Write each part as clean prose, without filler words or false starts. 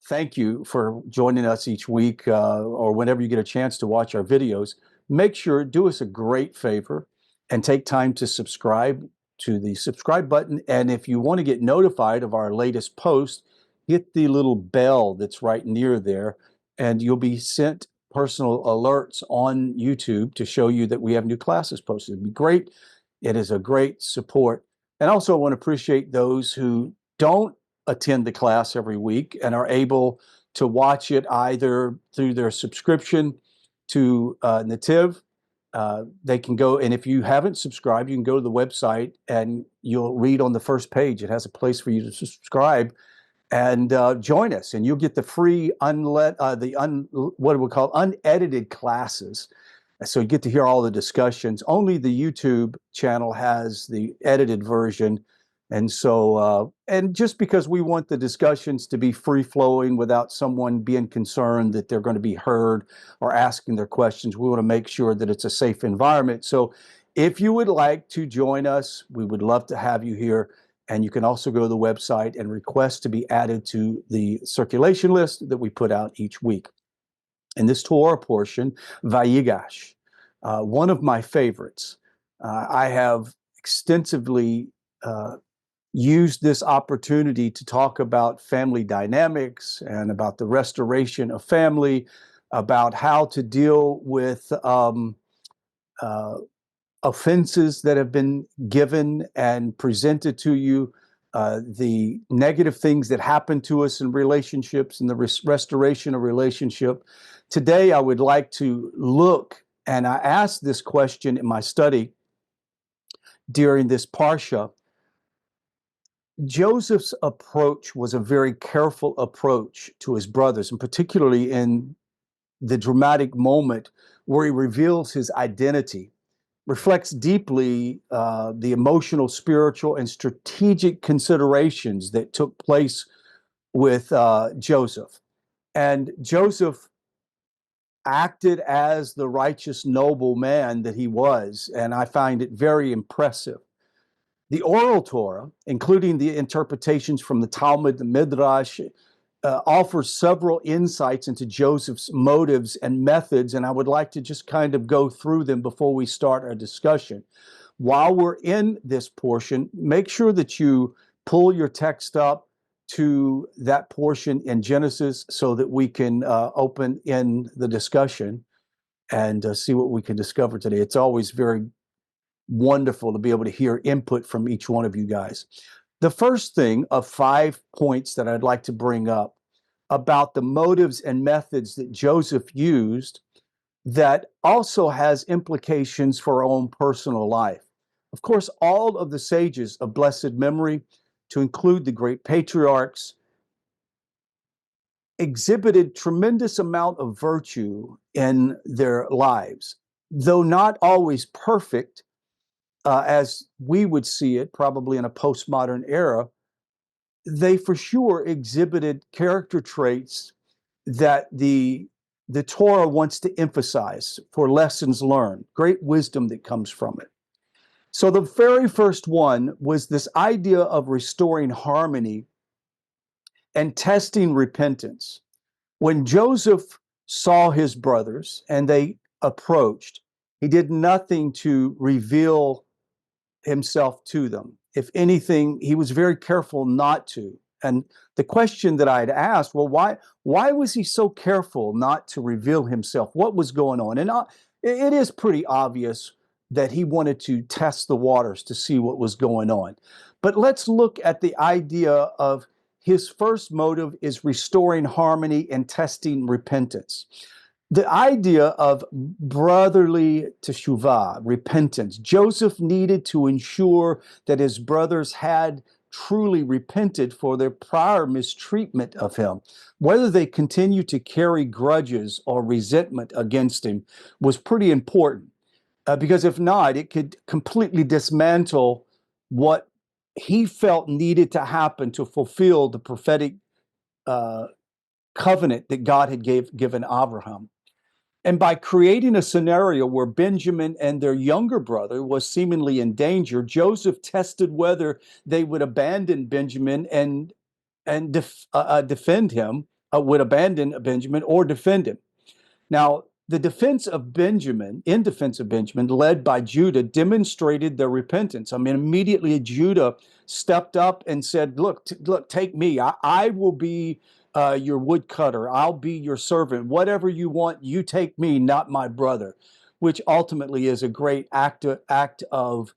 thank you for joining us each week or whenever you get a chance to watch our videos. Make sure, do us a great favor and take time to subscribe to the subscribe button. And if you want to get notified of our latest post, hit the little bell that's right near there, and you'll be sent personal alerts on YouTube to show you that we have new classes posted. It'd be great. It is a great support. And also, I want to appreciate those who don't attend the class every week and are able to watch it either through their subscription to NETIV. They can go, and if you haven't subscribed, you can go to the website and you'll read on the first page. It has a place for you to subscribe and join us, and you'll get the free what we call unedited classes. So you get to hear all the discussions. Only the YouTube channel has the edited version. And so, and just because we want the discussions to be free flowing without someone being concerned that they're going to be heard or asking their questions, we want to make sure that it's a safe environment. So if you would like to join us, we would love to have you here. And you can also go to the website and request to be added to the circulation list that we put out each week. In this Torah portion, Vayigash, one of my favorites. I have extensively used this opportunity to talk about family dynamics and about the restoration of family, about how to deal with offenses that have been given and presented to you, the negative things that happen to us in relationships and the restoration of relationship. Today, I would like to look, and I asked this question in my study during this Parsha. Joseph's approach was a very careful approach to his brothers, and particularly in the dramatic moment where he reveals his identity, reflects deeply the emotional, spiritual, and strategic considerations that took place with Joseph. And Joseph acted as the righteous, noble man that he was, and I find it very impressive. The oral Torah, including the interpretations from the Talmud, the Midrash, offers several insights into Joseph's motives and methods, and I would like to just kind of go through them before we start our discussion. While we're in this portion, make sure that you pull your text up to that portion in Genesis so that we can open in the discussion and see what we can discover today. It's always very wonderful to be able to hear input from each one of you guys. The first thing of 5 points that I'd like to bring up about the motives and methods that Joseph used that also has implications for our own personal life. Of course, all of the sages of blessed memory, to include the great patriarchs, exhibited tremendous amount of virtue in their lives, though not always perfect, as we would see it probably in a postmodern era. They for sure exhibited character traits that the Torah wants to emphasize for lessons learned, great wisdom that comes from it. So the very first one was this idea of restoring harmony and testing repentance. When Joseph saw his brothers and they approached, he did nothing to reveal himself to them. If anything, he was very careful not to. And the question that I had asked, well, why was he so careful not to reveal himself? What was going on? And it is pretty obvious that he wanted to test the waters to see what was going on. But let's look at the idea of his first motive is restoring harmony and testing repentance. The idea of brotherly teshuvah, repentance. Joseph needed to ensure that his brothers had truly repented for their prior mistreatment of him. Whether they continue to carry grudges or resentment against him was pretty important, because if not, it could completely dismantle what he felt needed to happen to fulfill the prophetic covenant that God had given Abraham. And by creating a scenario where Benjamin and their younger brother was seemingly in danger, Joseph tested whether they would abandon Benjamin and defend him would abandon Benjamin or defend him. Now, in defense of Benjamin, led by Judah, demonstrated their repentance. I mean, immediately Judah stepped up and said, look, take me. I will be your woodcutter. I'll be your servant. Whatever you want, you take me, not my brother, which ultimately is a great act of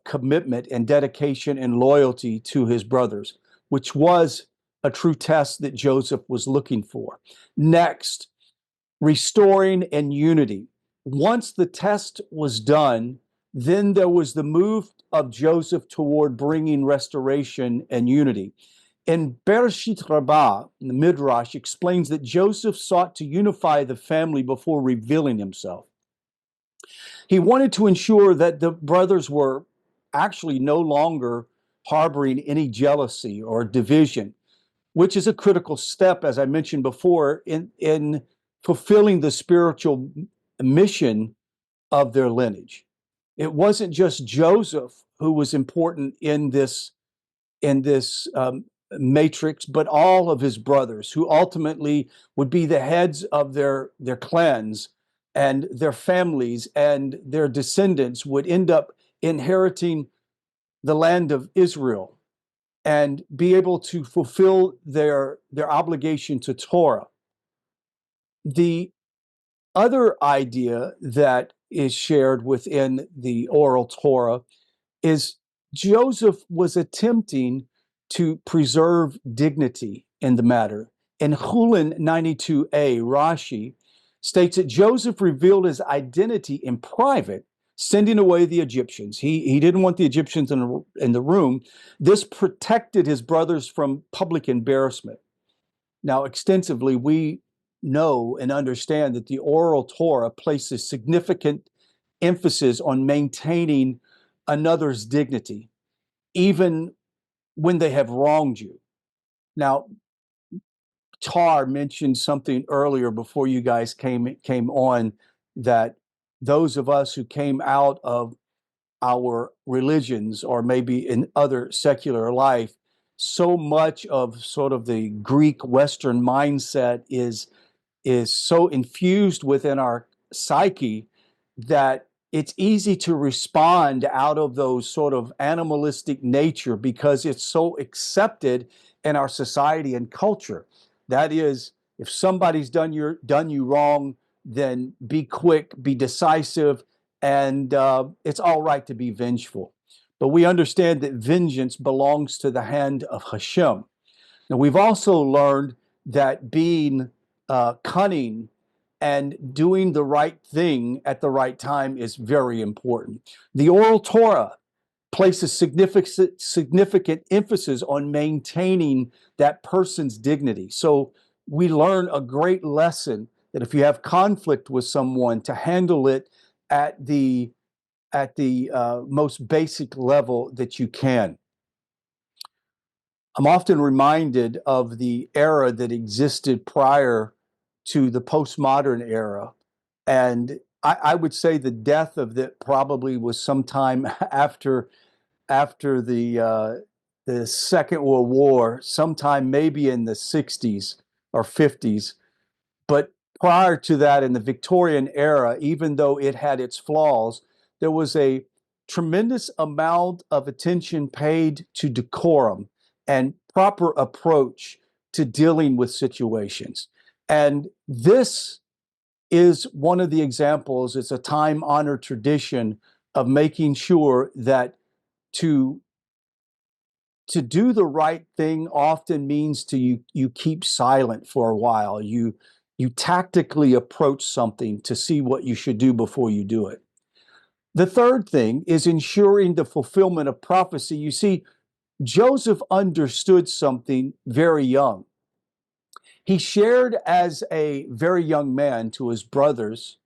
commitment and dedication and loyalty to his brothers, which was a true test that Joseph was looking for. Next, restoring and unity. Once the test was done, then there was the move of Joseph toward bringing restoration and unity. In Bereshit Rabbah, the Midrash explains that Joseph sought to unify the family before revealing himself. He wanted to ensure that the brothers were actually no longer harboring any jealousy or division, which is a critical step, as I mentioned before, in fulfilling the spiritual mission of their lineage. It wasn't just Joseph who was important in this matrix, but all of his brothers, who ultimately would be the heads of their clans, and their families and their descendants would end up inheriting the land of Israel and be able to fulfill their obligation to Torah. The other idea that is shared within the oral Torah is Joseph was attempting to preserve dignity in the matter. In Chulin 92a, Rashi states that Joseph revealed his identity in private, sending away the Egyptians. He didn't want the Egyptians in the room. This protected his brothers from public embarrassment. Now, extensively, we know and understand that the oral Torah places significant emphasis on maintaining another's dignity, even when they have wronged you. Now, Tar mentioned something earlier before you guys came on, that those of us who came out of our religions or maybe in other secular life, so much of sort of the Greek Western mindset is so infused within our psyche that it's easy to respond out of those sort of animalistic nature because it's so accepted in our society and culture. That is, if somebody's done you wrong, then be quick, be decisive, and it's all right to be vengeful. But we understand that vengeance belongs to the hand of Hashem. Now, we've also learned that being cunning and doing the right thing at the right time is very important. The oral Torah places significant emphasis on maintaining that person's dignity. So we learn a great lesson that if you have conflict with someone, to handle it at the most basic level that you can. I'm often reminded of the era that existed prior to the postmodern era. And I would say the death of that probably was sometime after the Second World War, sometime maybe in the 60s or 50s. But prior to that, in the Victorian era, even though it had its flaws, there was a tremendous amount of attention paid to decorum and proper approach to dealing with situations. And this is one of the examples. It's a time-honored tradition of making sure that to do the right thing often means you keep silent for a while. You tactically approach something to see what you should do before you do it. The third thing is ensuring the fulfillment of prophecy. You see, Joseph understood something very young. He shared as a very young man to his brothers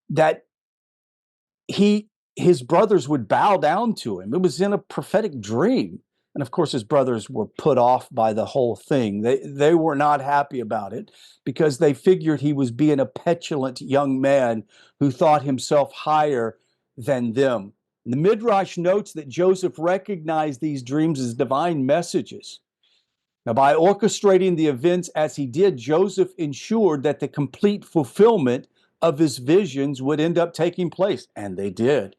that his brothers would bow down to him. It was in a prophetic dream. And of course, his brothers were put off by the whole thing. They were not happy about it because they figured he was being a petulant young man who thought himself higher than them. And the Midrash notes that Joseph recognized these dreams as divine messages. Now, by orchestrating the events as he did, Joseph ensured that the complete fulfillment of his visions would end up taking place, and they did.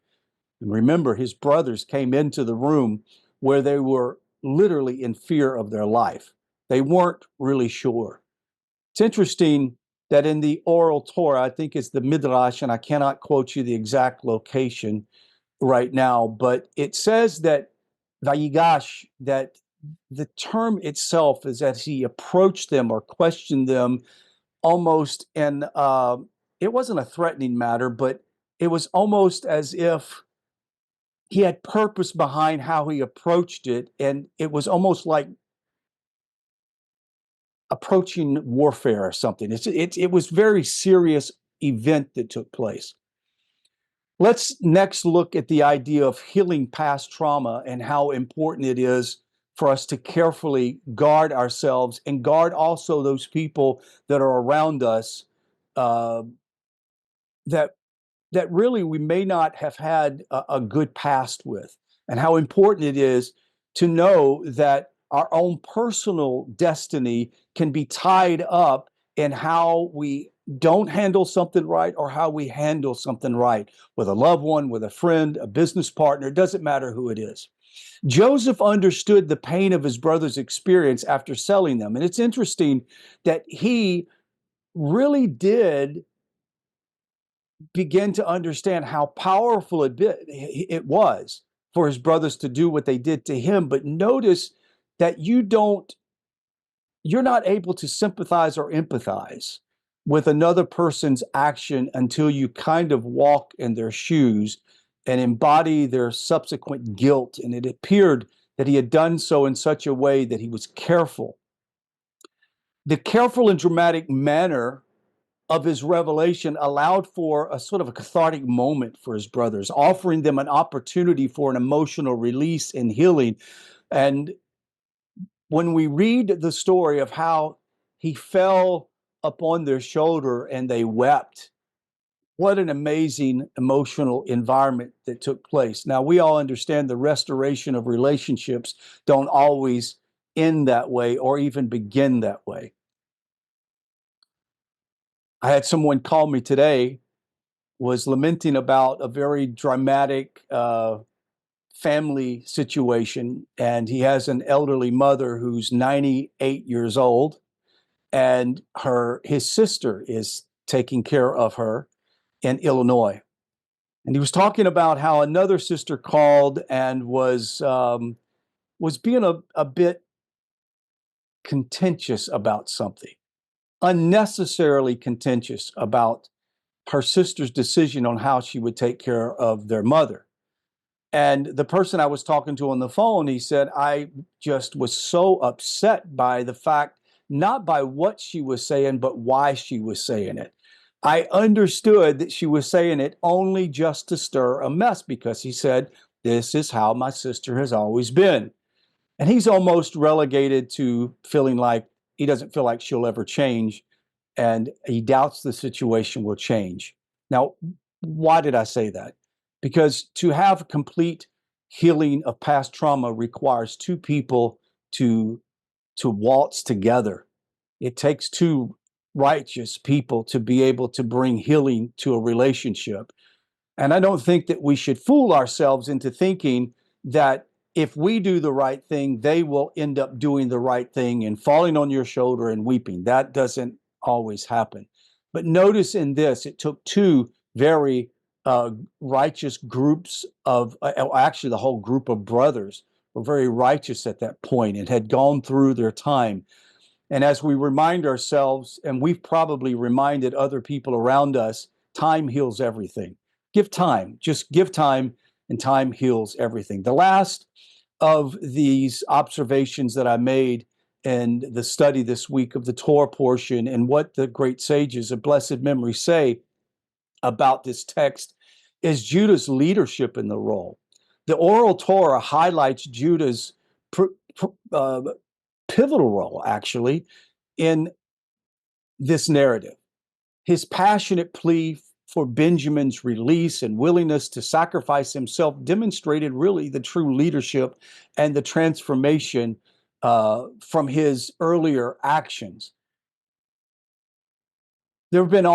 And remember, his brothers came into the room where they were literally in fear of their life. They weren't really sure. It's interesting that in the oral Torah, I think it's the Midrash, and I cannot quote you the exact location right now, but it says that Vayigash, that the term itself is that he approached them or questioned them almost in, it wasn't a threatening matter, but it was almost as if he had purpose behind how he approached it. And it was almost like approaching warfare or something. It was very serious event that took place. Let's next look at the idea of healing past trauma and how important it is for us to carefully guard ourselves and guard also those people that are around us uh, that that really we may not have had a good past with, and how important it is to know that our own personal destiny can be tied up in how we don't handle something right or how we handle something right with a loved one, with a friend, a business partner. It doesn't matter who it is. Joseph understood the pain of his brother's experience after selling them. And it's interesting that he really did begin to understand how powerful it was for his brothers to do what they did to him. But notice that you're not able to sympathize or empathize with another person's action until you kind of walk in their shoes and embody their subsequent guilt. And it appeared that he had done so in such a way that he was careful. The careful and dramatic manner of his revelation allowed for a sort of a cathartic moment for his brothers, offering them an opportunity for an emotional release and healing. And when we read the story of how he fell upon their shoulder and they wept, what an amazing emotional environment that took place. Now, we all understand the restoration of relationships don't always end that way or even begin that way. I had someone call me today, was lamenting about a very dramatic family situation. And he has an elderly mother who's 98 years old, and his sister is taking care of her in Illinois. And he was talking about how another sister called and was being a bit contentious about something, unnecessarily contentious about her sister's decision on how she would take care of their mother. And the person I was talking to on the phone, he said, I just was so upset by the fact, not by what she was saying, but why she was saying it. I understood that she was saying it only just to stir a mess, because he said, this is how my sister has always been. And he's almost relegated to feeling like he doesn't feel like she'll ever change, and he doubts the situation will change. Now, why did I say that? Because to have complete healing of past trauma requires two people to waltz together. It takes two righteous people to be able to bring healing to a relationship. And I don't think that we should fool ourselves into thinking that if we do the right thing, they will end up doing the right thing and falling on your shoulder and weeping. That doesn't always happen. But notice in this, it took two very righteous groups of, actually, the whole group of brothers were very righteous at that point and had gone through their time. And as we remind ourselves, and we've probably reminded other people around us, time heals everything. Give time, just give time, and time heals everything. The last of these observations that I made in the study this week of the Torah portion and what the great sages of blessed memory say about this text is Judah's leadership in the role. The oral Torah highlights Judah's pivotal role, actually, in this narrative. His passionate plea for Benjamin's release and willingness to sacrifice himself demonstrated really the true leadership and the transformation from his earlier actions. There have been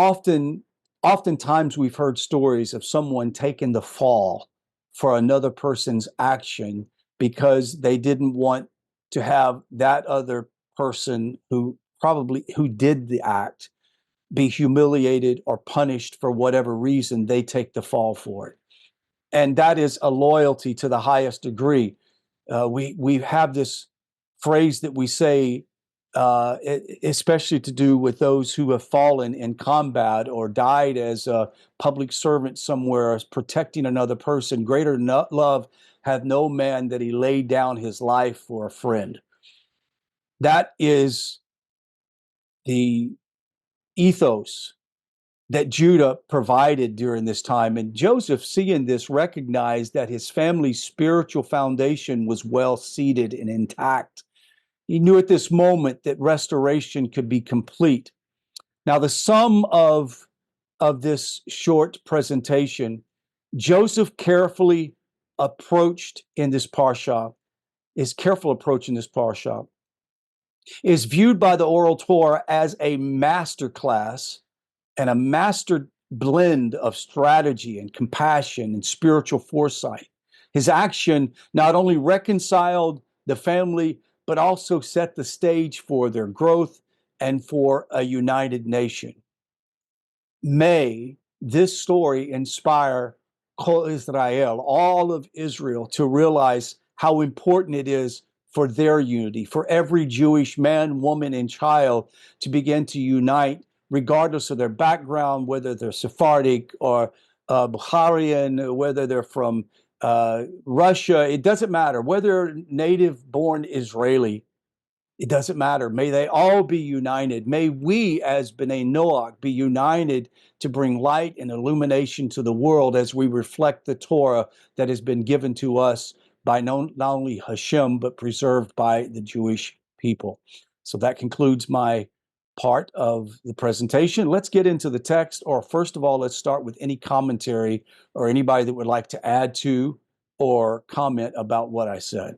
oftentimes we've heard stories of someone taking the fall for another person's action because they didn't want to have that other person who did the act be humiliated or punished for whatever reason. They take the fall for it. And that is a loyalty to the highest degree. We have this phrase that we say, especially to do with those who have fallen in combat or died as a public servant somewhere, protecting another person. Greater love hath no man that he laid down his life for a friend. That is the ethos that Judah provided during this time. And Joseph, seeing this, recognized that his family's spiritual foundation was well seated and intact. He knew at this moment that restoration could be complete. Now, the sum of this short presentation, Joseph carefully approached in this parsha, his careful approach in this parsha, is viewed by the oral Torah as a master class and a master blend of strategy and compassion and spiritual foresight. His action not only reconciled the family, but also set the stage for their growth and for a united nation. May this story inspire Kol Israel, all of Israel, to realize how important it is for their unity, for every Jewish man, woman, and child to begin to unite, regardless of their background, whether they're Sephardic or Bukharian, whether they're from Russia. It doesn't matter. Whether native-born Israeli, it doesn't matter. May they all be united. May we, as B'nai Noach, be united to bring light and illumination to the world as we reflect the Torah that has been given to us by not only Hashem, but preserved by the Jewish people. So that concludes my part of the presentation. Let's get into the text, or first of all, let's start with any commentary or anybody that would like to add to or comment about what I said.